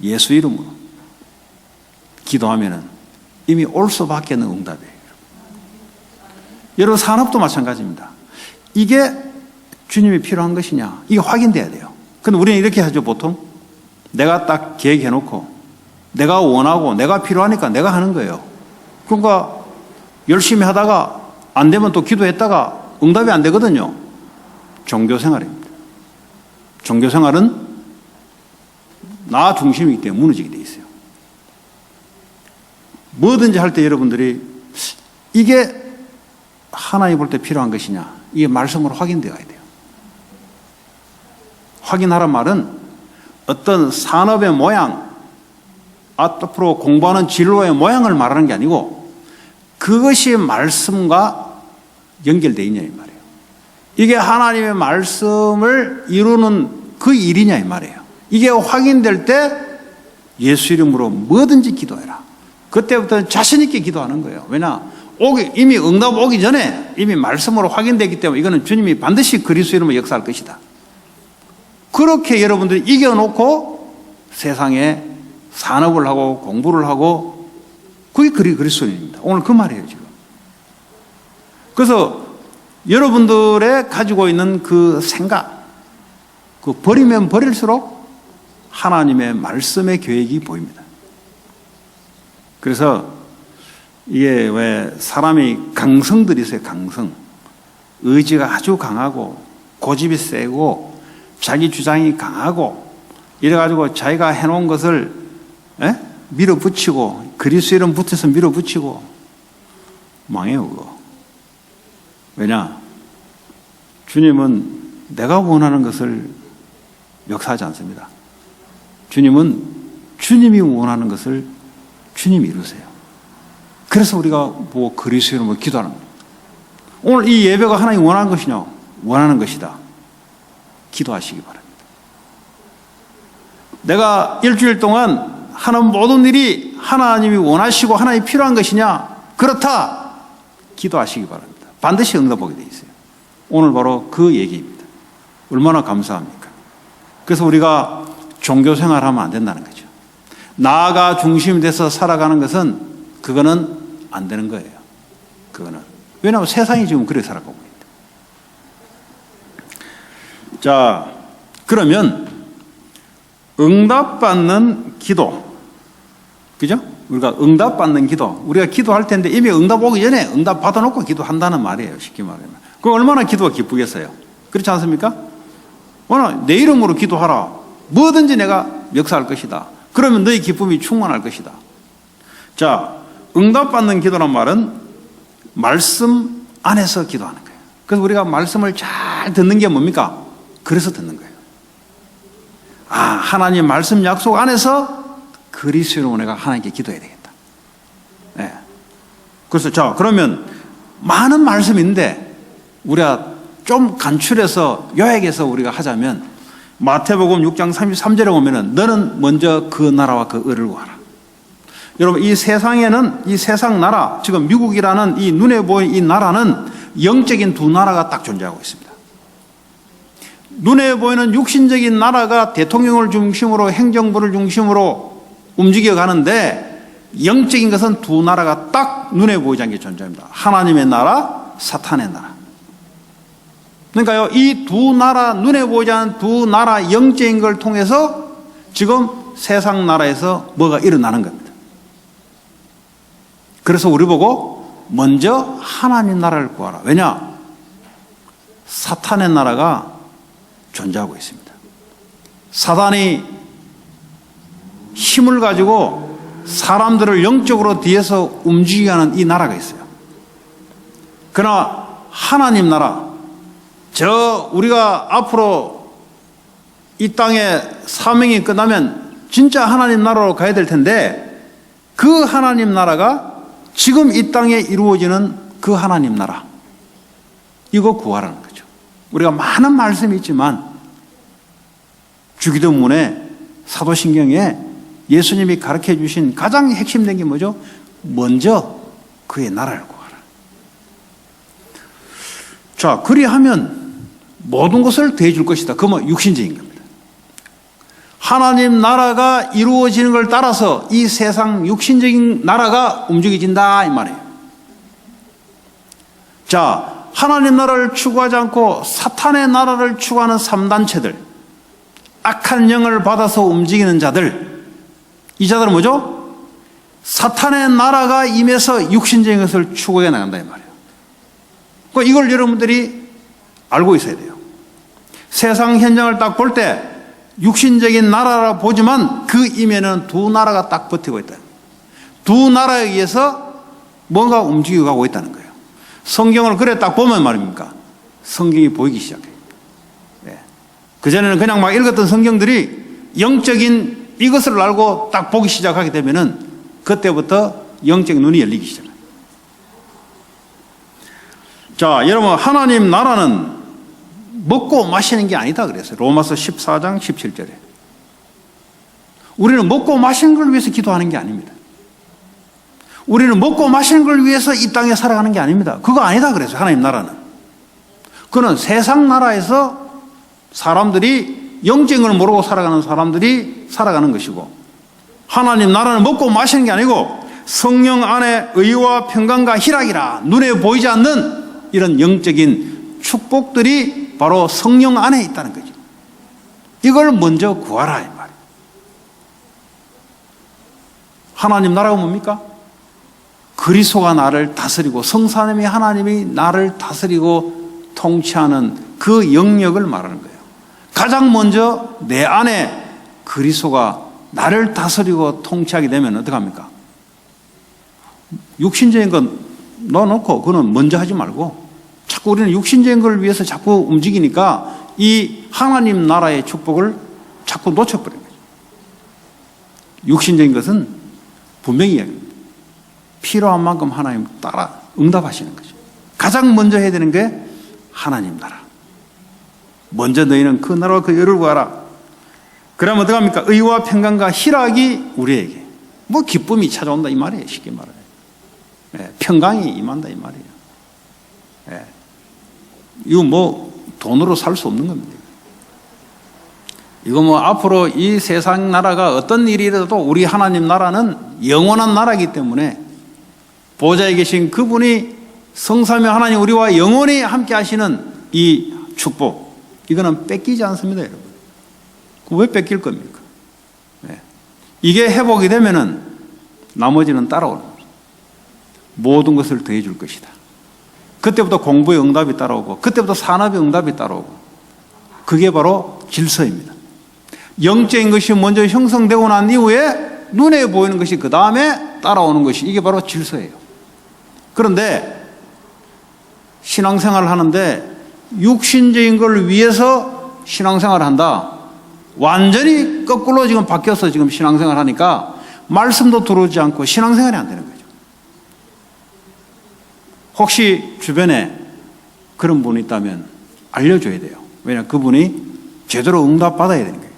예수 이름으로 기도하면은 이미 올 수밖에 없는 응답이에요. 여러분 산업도 마찬가지입니다. 이게 주님이 필요한 것이냐? 이게 확인돼야 돼요. 근데 우리는 이렇게 하죠, 보통. 내가 딱 계획해놓고 내가 원하고 내가 필요하니까 내가 하는 거예요. 그러니까 열심히 하다가 안 되면 또 기도했다가 응답이 안 되거든요. 종교생활입니다. 종교생활은 나 중심이기 때문에 무너지게 돼 있어요. 뭐든지 할 때 여러분들이 이게 하나님 볼 때 필요한 것이냐, 이게 말씀으로 확인되어야 돼요. 확인하란 말은 어떤 산업의 모양, 앞으로 공부하는 진로의 모양을 말하는 게 아니고 그것이 말씀과 연결되어 있냐 이 말이에요. 이게 하나님의 말씀을 이루는 그 일이냐 이 말이에요. 이게 확인될 때 예수 이름으로 뭐든지 기도해라. 그때부터는 자신 있게 기도하는 거예요. 왜냐? 이미 응답 오기 전에 이미 말씀으로 확인되기 때문에 이거는 주님이 반드시 그리스도 이름으로 역사할 것이다. 그렇게 여러분들이 이겨놓고 세상에 산업을 하고 공부를 하고 그게 그리스도인입니다. 오늘 그 말이에요, 지금. 그래서 여러분들의 가지고 있는 그 생각, 그 버리면 버릴수록 하나님의 말씀의 계획이 보입니다. 그래서 이게 왜 사람이 강성들이 있어요, 강성. 의지가 아주 강하고 고집이 세고 자기 주장이 강하고 이래가지고 자기가 해놓은 것을 밀어붙이고 그리스도 이름 붙여서 밀어붙이고 망해요, 그거. 왜냐? 주님은 내가 원하는 것을 역사하지 않습니다. 주님은 주님이 원하는 것을 주님이 이루세요. 그래서 우리가 뭐 그리스도 이름으로 기도하는 거예요. 오늘 이 예배가 하나님이 원하는 것이냐? 원하는 것이다. 기도하시기 바랍니다. 내가 일주일 동안 하는 모든 일이 하나님이 원하시고 하나님이 필요한 것이냐? 그렇다. 기도하시기 바랍니다. 반드시 응답하게 돼 있어요. 오늘 바로 그 얘기입니다. 얼마나 감사합니까? 그래서 우리가 종교 생활하면 안 된다는 거죠. 나가 중심이 돼서 살아가는 것은 그거는 안 되는 거예요. 그거는. 왜냐하면 세상이 지금 그렇게 살아가고 있다. 자, 그러면 응답받는 기도. 그죠? 우리가 응답받는 기도. 우리가 기도할 텐데 이미 응답 오기 전에 응답 받아놓고 기도한다는 말이에요. 쉽게 말하면. 그럼 얼마나 기도가 기쁘겠어요? 그렇지 않습니까? 오늘 내 이름으로 기도하라. 뭐든지 내가 역사할 것이다. 그러면 너의 기쁨이 충만할 것이다. 자, 응답받는 기도란 말은 말씀 안에서 기도하는 거예요. 그래서 우리가 말씀을 잘 듣는 게 뭡니까? 그래서 듣는 거예요. 아, 하나님 말씀 약속 안에서 그리스도로 내가 하나님께 기도해야 되겠다. 네. 그래서 자, 그러면 많은 말씀인데 우리가 좀 간추려서 요약해서 우리가 하자면 마태복음 6장 33절에 보면은 너는 먼저 그 나라와 그 의를 구하라. 여러분, 이 세상에는 이 세상 나라, 지금 미국이라는 이 눈에 보이는 이 나라는 영적인 두 나라가 딱 존재하고 있습니다. 눈에 보이는 육신적인 나라가 대통령을 중심으로 행정부를 중심으로 움직여 가는데 영적인 것은 두 나라가 딱 눈에 보이지 않게 존재합니다. 하나님의 나라, 사탄의 나라. 그러니까요, 이 두 나라, 눈에 보이지 않는 두 나라 영적인 걸 통해서 지금 세상 나라에서 뭐가 일어나는 겁니다. 그래서 우리 보고 먼저 하나님 나라를 구하라. 왜냐? 사탄의 나라가 존재하고 있습니다. 사단이 힘을 가지고 사람들을 영적으로 뒤에서 움직이게 하는 이 나라가 있어요. 그러나 하나님 나라, 우리가 앞으로 이 땅에 사명이 끝나면 진짜 하나님 나라로 가야 될 텐데 그 하나님 나라가 지금 이 땅에 이루어지는 그 하나님 나라, 이거 구하라는 거죠. 우리가 많은 말씀이 있지만 주기도문에 사도신경에 예수님이 가르쳐 주신 가장 핵심된 게 뭐죠? 먼저 그의 나라를 구하라. 자, 그리하면 모든 것을 더해줄 것이다. 그건 육신적인 겁니다. 하나님 나라가 이루어지는 걸 따라서 이 세상 육신적인 나라가 움직여진다 이 말이에요. 자, 하나님 나라를 추구하지 않고 사탄의 나라를 추구하는 3단체들, 악한 영을 받아서 움직이는 자들, 이 자들은 뭐죠? 사탄의 나라가 임해서 육신적인 것을 추구해 나간다 이 말이에요. 그러니까 이걸 여러분들이 알고 있어야 돼요. 세상 현장을 딱 볼 때 육신적인 나라라 보지만 그 이면에는 두 나라가 딱 버티고 있다. 두 나라에 의해서 뭔가 움직여 가고 있다는 거예요. 성경을 그래 딱 보면 말입니까? 성경이 보이기 시작해요. 네. 그전에는 그냥 막 읽었던 성경들이 영적인 이것을 알고 딱 보기 시작하게 되면은 그때부터 영적 눈이 열리기 시작해요. 자, 여러분, 하나님 나라는 먹고 마시는 게 아니다 그랬어요. 로마서 14장 17절에. 우리는 먹고 마시는 걸 위해서 기도하는 게 아닙니다. 우리는 먹고 마시는 걸 위해서 이 땅에 살아가는 게 아닙니다. 그거 아니다 그랬어요. 하나님 나라는. 그는 세상 나라에서 사람들이 영적인 걸 모르고 살아가는 사람들이 살아가는 것이고, 하나님 나라는 먹고 마시는 게 아니고 성령 안에 의와 평강과 희락이라, 눈에 보이지 않는 이런 영적인 축복들이 바로 성령 안에 있다는 거죠. 이걸 먼저 구하라 이 말이에요. 하나님 나라가 뭡니까? 그리스도가 나를 다스리고 성삼위 하나님이 나를 다스리고 통치하는 그 영역을 말하는 거예요. 가장 먼저 내 안에 그리스도가 나를 다스리고 통치하게 되면 어떡합니까? 육신적인 건 넣어놓고 그거는 먼저 하지 말고 자꾸 우리는 육신적인 걸 위해서 자꾸 움직이니까 이 하나님 나라의 축복을 자꾸 놓쳐버린 거죠. 육신적인 것은 분명히 이야기합니다. 필요한 만큼 하나님 따라 응답하시는 거죠. 가장 먼저 해야 되는 게 하나님 나라. 먼저 너희는 그 나라와 그 의를 구하라. 그러면 어떡합니까? 의와 평강과 희락이 우리에게 뭐 기쁨이 찾아온다 이 말이에요. 쉽게 말해요. 예, 평강이 임한다 이 말이에요. 예. 이거 뭐 돈으로 살 수 없는 겁니다. 이거 뭐 앞으로 이 세상 나라가 어떤 일이 일어나도 우리 하나님 나라는 영원한 나라이기 때문에 보좌에 계신 그분이 성삼위 하나님 우리와 영원히 함께 하시는 이 축복, 이거는 뺏기지 않습니다, 여러분. 왜 뺏길 겁니까? 네. 이게 회복이 되면은 나머지는 따라오는 겁니다. 모든 것을 더해 줄 것이다. 그때부터 공부의 응답이 따라오고, 그때부터 산업의 응답이 따라오고, 그게 바로 질서입니다. 영적인 것이 먼저 형성되고 난 이후에 눈에 보이는 것이 그 다음에 따라오는 것이, 이게 바로 질서예요. 그런데 신앙생활을 하는데 육신적인 걸 위해서 신앙생활을 한다. 완전히 거꾸로 지금 바뀌어서 지금 신앙생활을 하니까 말씀도 들어오지 않고 신앙생활이 안 되는 거죠. 혹시 주변에 그런 분이 있다면 알려줘야 돼요. 왜냐하면 그분이 제대로 응답받아야 되는 거예요.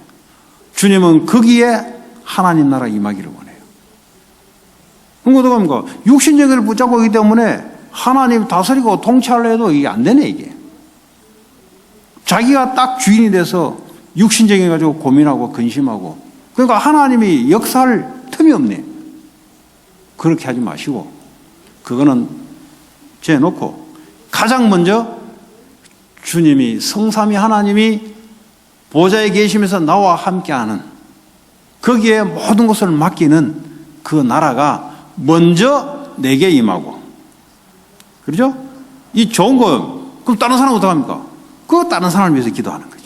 주님은 거기에 하나님 나라 임하기를 원해요. 그럼 어떡합니까? 육신적인 걸 붙잡고 있기 때문에 하나님 다스리고 통치하려 해도 이게 안 되네, 이게. 자기가 딱 주인이 돼서 육신적인 거 가지고 고민하고 근심하고, 그러니까 하나님이 역사할 틈이 없네. 그렇게 하지 마시고 그거는 재놓고 가장 먼저 주님이, 성삼위 하나님이 보좌에 계시면서 나와 함께하는, 거기에 모든 것을 맡기는 그 나라가 먼저 내게 임하고, 그렇죠? 이 좋은 거, 그럼 다른 사람은 어떡합니까? 그 다른 사람을 위해서 기도하는 거죠.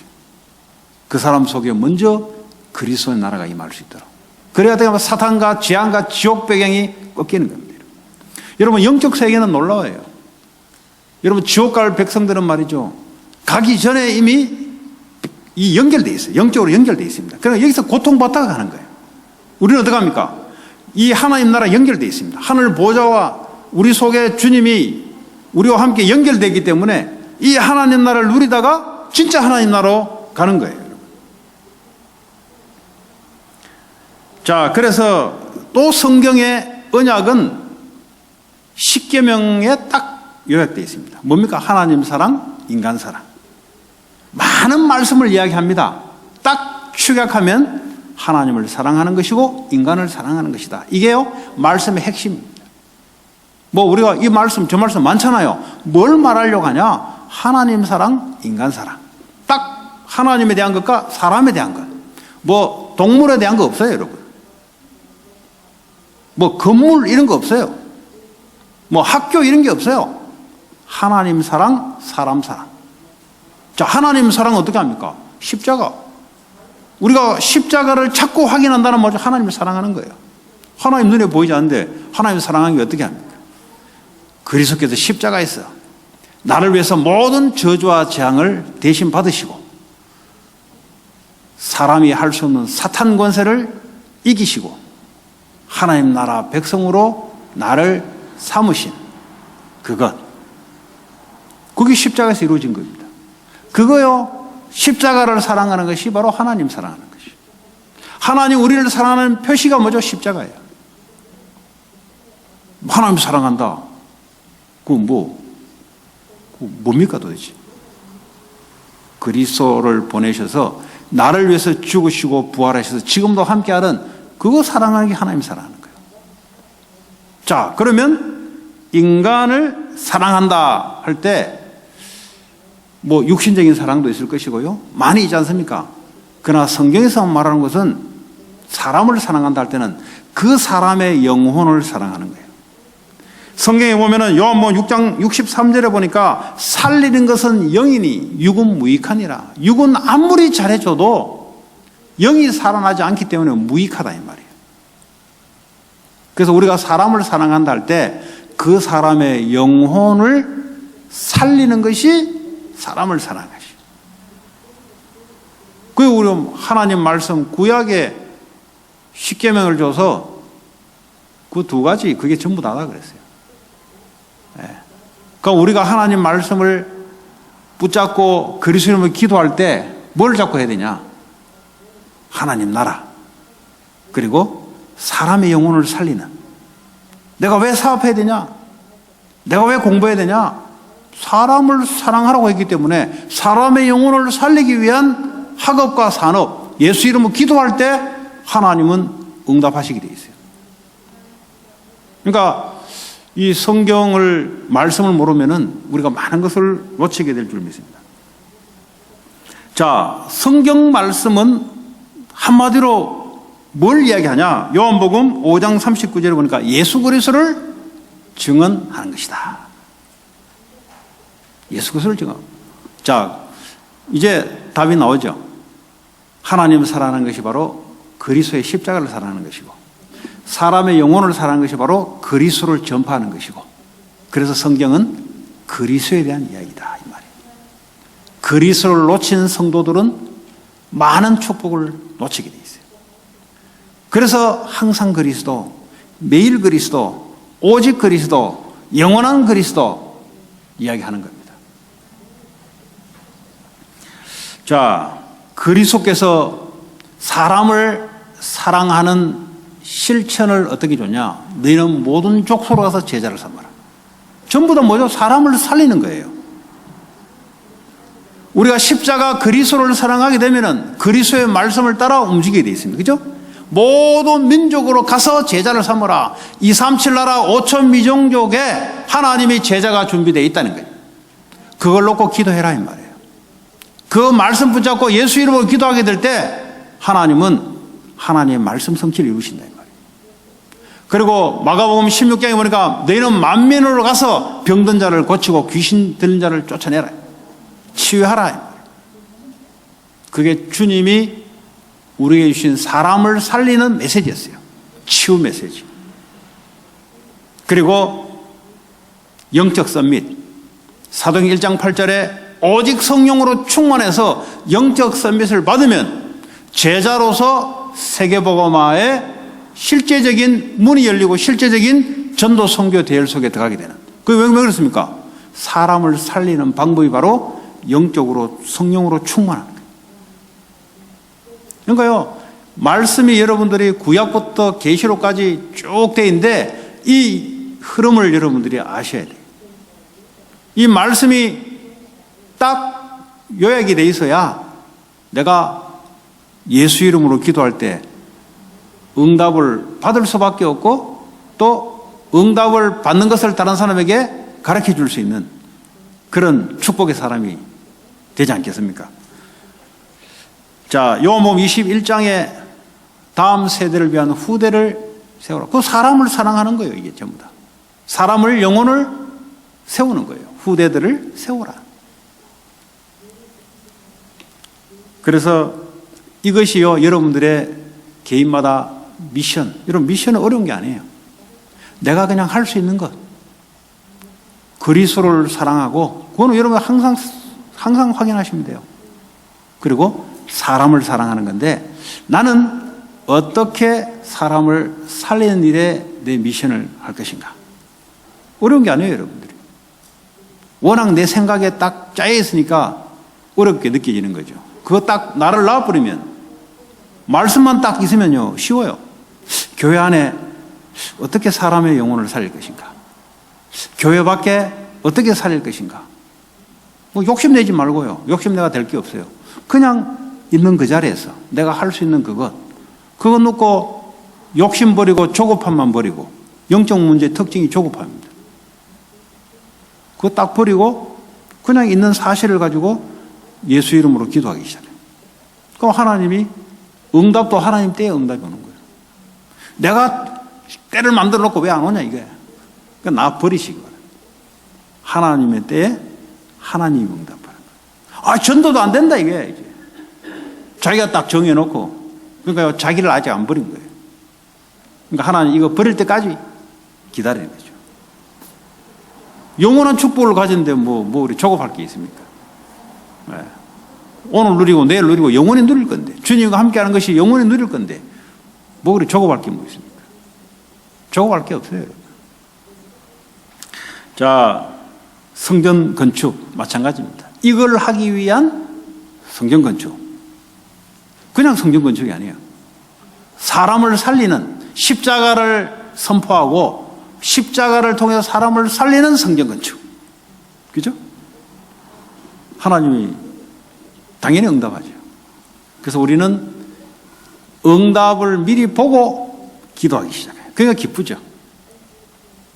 그 사람 속에 먼저 그리스도의 나라가 임할 수 있도록. 그래야 되면 사탄과 재앙과 지옥 배경이 꺾이는 겁니다. 여러분, 영적 세계는 놀라워요. 여러분, 지옥 갈 백성들은 말이죠, 가기 전에 이미 이 연결되어 있어요. 영적으로 연결되어 있습니다. 그러니까 여기서 고통받다가 가는 거예요. 우리는 어떡합니까? 이 하나님 나라 연결되어 있습니다. 하늘 보좌와 우리 속에 주님이 우리와 함께 연결되기 때문에 이 하나님 나라를 누리다가 진짜 하나님 나라로 가는 거예요. 자, 그래서 또 성경의 언약은 십계명에 딱 요약되어 있습니다. 뭡니까? 하나님 사랑, 인간 사랑. 많은 말씀을 이야기합니다. 딱 축약하면 하나님을 사랑하는 것이고 인간을 사랑하는 것이다. 이게요, 말씀의 핵심입니다. 뭐 우리가 이 말씀, 저 말씀 많잖아요. 뭘 말하려고 하냐? 하나님 사랑, 인간 사랑. 딱 하나님에 대한 것과 사람에 대한 것. 뭐 동물에 대한 거 없어요, 여러분. 뭐 건물 이런 거 없어요. 뭐 학교 이런 게 없어요. 하나님 사랑, 사람 사랑. 자, 하나님 사랑은 어떻게 합니까? 십자가. 우리가 십자가를 자꾸 확인한다는 말은 하나님을 사랑하는 거예요. 하나님 눈에 보이지 않는데 하나님을 사랑하는 게 어떻게 합니까? 그리스도께서 십자가에서 나를 위해서 모든 저주와 재앙을 대신 받으시고 사람이 할 수 없는 사탄 권세를 이기시고 하나님 나라 백성으로 나를 삼으신 그것, 그게 십자가에서 이루어진 겁니다. 그거요, 십자가를 사랑하는 것이 바로 하나님 사랑하는 것이에요. 하나님 우리를 사랑하는 표시가 뭐죠? 십자가예요. 하나님 사랑한다. 뭡니까 도대체? 그리스도를 보내셔서 나를 위해서 죽으시고 부활하셔서 지금도 함께하는 그거 사랑하는 게 하나님 사랑하는 거예요. 자, 그러면 인간을 사랑한다 할 때 뭐 육신적인 사랑도 있을 것이고요. 많이 있지 않습니까? 그러나 성경에서 말하는 것은 사람을 사랑한다 할 때는 그 사람의 영혼을 사랑하는 거예요. 성경에 보면은 요한복음 6장 63절에 보니까 살리는 것은 영이니 육은 무익하니라. 육은 아무리 잘해줘도 영이 살아나지 않기 때문에 무익하다 이 말이에요. 그래서 우리가 사람을 사랑한다 할 때 그 사람의 영혼을 살리는 것이 사람을 사랑하는 것이에요. 그리고 우리 하나님 말씀 구약에 십계명을 줘서 그 두 가지 그게 전부 다다 그랬어요. 그러니까 우리가 하나님 말씀을 붙잡고 그리스도 이름으로 기도할 때 뭘 잡고 해야 되냐? 하나님 나라, 그리고 사람의 영혼을 살리는. 내가 왜 사업해야 되냐? 내가 왜 공부해야 되냐? 사람을 사랑하라고 했기 때문에 사람의 영혼을 살리기 위한 학업과 산업, 예수 이름으로 기도할 때 하나님은 응답하시게 돼 있어요. 그러니까 이 성경을 말씀을 모르면은 우리가 많은 것을 놓치게 될 줄 믿습니다. 자, 성경 말씀은 한마디로 뭘 이야기하냐? 요한복음 5장 39절에 보니까 예수 그리스도를 증언하는 것이다. 예수 그리스도를 증언. 자, 이제 답이 나오죠. 하나님을 사랑하는 것이 바로 그리스도의 십자가를 사랑하는 것이고, 사람의 영혼을 사랑하는 것이 바로 그리스도를 전파하는 것이고, 그래서 성경은 그리스도에 대한 이야기다 이 말이에요. 그리스도를 놓친 성도들은 많은 축복을 놓치게 돼 있어요. 그래서 항상 그리스도, 매일 그리스도, 오직 그리스도, 영원한 그리스도 이야기하는 겁니다. 자, 그리스도께서 사람을 사랑하는 실천을 어떻게 줬냐? 너희는 모든 족속으로 가서 제자를 삼아라. 전부 다 뭐죠? 사람을 살리는 거예요. 우리가 십자가 그리스도를 사랑하게 되면은 그리스도의 말씀을 따라 움직이게 되어 있습니다. 그죠? 모든 민족으로 가서 제자를 삼으라. 237 나라 5천 미종족에 하나님이 제자가 준비되어 있다는 거예요. 그걸 놓고 기도해라 이 말이에요. 그 말씀 붙잡고 예수 이름으로 기도하게 될 때 하나님은 하나님의 말씀 성취를 이루신다 이 말이에요. 그리고 마가복음 16장에 보니까 너희는 만민으로 가서 병든 자를 고치고 귀신 들린 자를 쫓아내라. 치유하라 이 말이에요. 그게 주님이 우리에게 주신 사람을 살리는 메시지였어요. 치유 메시지. 그리고 영적 썸밋. 사도행 1장 8절에 오직 성령으로 충만해서 영적 썸밋을 받으면 제자로서 세계복음화의 실제적인 문이 열리고 실제적인 전도 선교 대열 속에 들어가게 되는. 그게 왜 그렇습니까? 사람을 살리는 방법이 바로 영적으로 성령으로 충만하는 거예요. 그러니까요, 말씀이 여러분들이 구약부터 계시록까지 쭉 돼 있는데 이 흐름을 여러분들이 아셔야 돼요. 이 말씀이 딱 요약이 돼 있어야 내가 예수 이름으로 기도할 때 응답을 받을 수밖에 없고 또 응답을 받는 것을 다른 사람에게 가르쳐 줄 수 있는 그런 축복의 사람이 되지 않겠습니까? 자, 요한복음 21장에 다음 세대를 위한 후대를 세우라. 그 사람을 사랑하는 거예요, 이게 전부 다. 사람을, 영혼을 세우는 거예요. 후대들을 세우라. 그래서 이것이요, 여러분들의 개인마다 미션. 여러분, 미션은 어려운 게 아니에요. 내가 그냥 할 수 있는 것. 그리스도를 사랑하고, 그거는 여러분 항상 확인하시면 돼요. 그리고 사람을 사랑하는 건데, 나는 어떻게 사람을 살리는 일에 내 미션을 할 것인가? 어려운 게 아니에요, 여러분들이. 워낙 내 생각에 딱 짜여 있으니까 어렵게 느껴지는 거죠. 그거 딱 나를 놔버리면, 말씀만 딱 있으면요, 쉬워요. 교회 안에 어떻게 사람의 영혼을 살릴 것인가? 교회 밖에 어떻게 살릴 것인가? 뭐 욕심내지 말고요. 욕심내가 될 게 없어요. 그냥 있는 그 자리에서 내가 할 수 있는 그것 놓고 욕심 버리고 조급함만 버리고, 영적 문제의 특징이 조급함입니다. 그거 딱 버리고 그냥 있는 사실을 가지고 예수 이름으로 기도하기 시작해요. 그럼 하나님이 응답도 하나님 때에 응답이 오는 거예요. 내가 때를 만들어 놓고 왜 안 오냐 이게. 그러니까 나 버리시기 바랍니다. 하나님의 때에 하나님이 응답하는 거예요. 전도도 안 된다 이게. 자기가 딱 정해놓고, 그러니까 자기를 아직 안 버린 거예요. 그러니까 하나님 이거 버릴 때까지 기다리는 거죠. 영원한 축복을 가졌는데 뭐 우리 조급할 게 있습니까? 네. 오늘 누리고 내일 누리고 영원히 누릴 건데, 주님과 함께하는 것이 영원히 누릴 건데 뭐 우리 조급할 게 뭐 있습니까? 조급할 게 없어요. 자, 성전 건축 마찬가지입니다. 이걸 하기 위한 성전 건축, 그냥 성전 건축이 아니에요. 사람을 살리는, 십자가를 선포하고 십자가를 통해서 사람을 살리는 성전 건축. 그죠? 하나님이 당연히 응답하죠. 그래서 우리는 응답을 미리 보고 기도하기 시작해요. 그러니까 기쁘죠.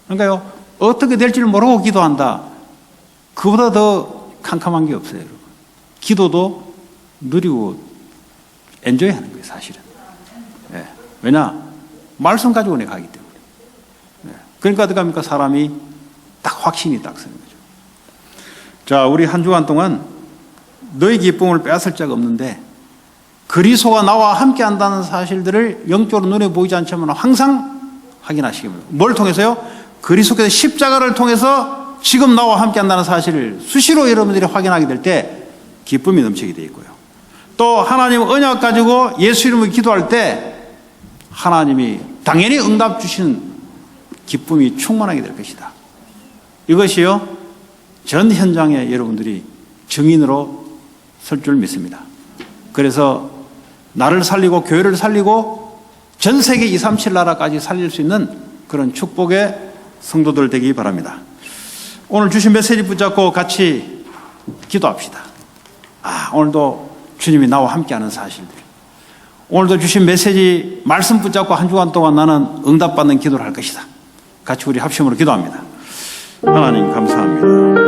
그러니까요, 어떻게 될지를 모르고 기도한다. 그보다 더 캄캄한 게 없어요, 여러분. 기도도 누리고 엔조이 하는 거예요, 사실은. 네. 왜냐? 말씀 가지고 내가 하기 때문에. 네. 그러니까 어떡합니까? 사람이 딱 확신이 딱 서는 거죠. 자, 우리 한 주간 동안 너희 기쁨을 빼앗을 자가 없는데 그리스도가 나와 함께 한다는 사실들을 영적으로 눈에 보이지 않지만 항상 확인하시기 바랍니다. 뭘 통해서요? 그리스도께서 십자가를 통해서 지금 나와 함께 한다는 사실을 수시로 여러분들이 확인하게 될 때 기쁨이 넘치게 되어 있고요. 또 하나님 언약 가지고 예수 이름으로 기도할 때 하나님이 당연히 응답 주시는 기쁨이 충만하게 될 것이다. 이것이요, 전 현장에 여러분들이 증인으로 설 줄 믿습니다. 그래서 나를 살리고 교회를 살리고 전 세계 237 나라까지 살릴 수 있는 그런 축복의 성도들 되기 바랍니다. 오늘 주신 메시지 붙잡고 같이 기도합시다. 오늘도 주님이 나와 함께하는 사실들, 오늘도 주신 메시지 말씀 붙잡고 한 주간 동안 나는 응답받는 기도를 할 것이다. 같이 우리 합심으로 기도합니다. 하나님 감사합니다.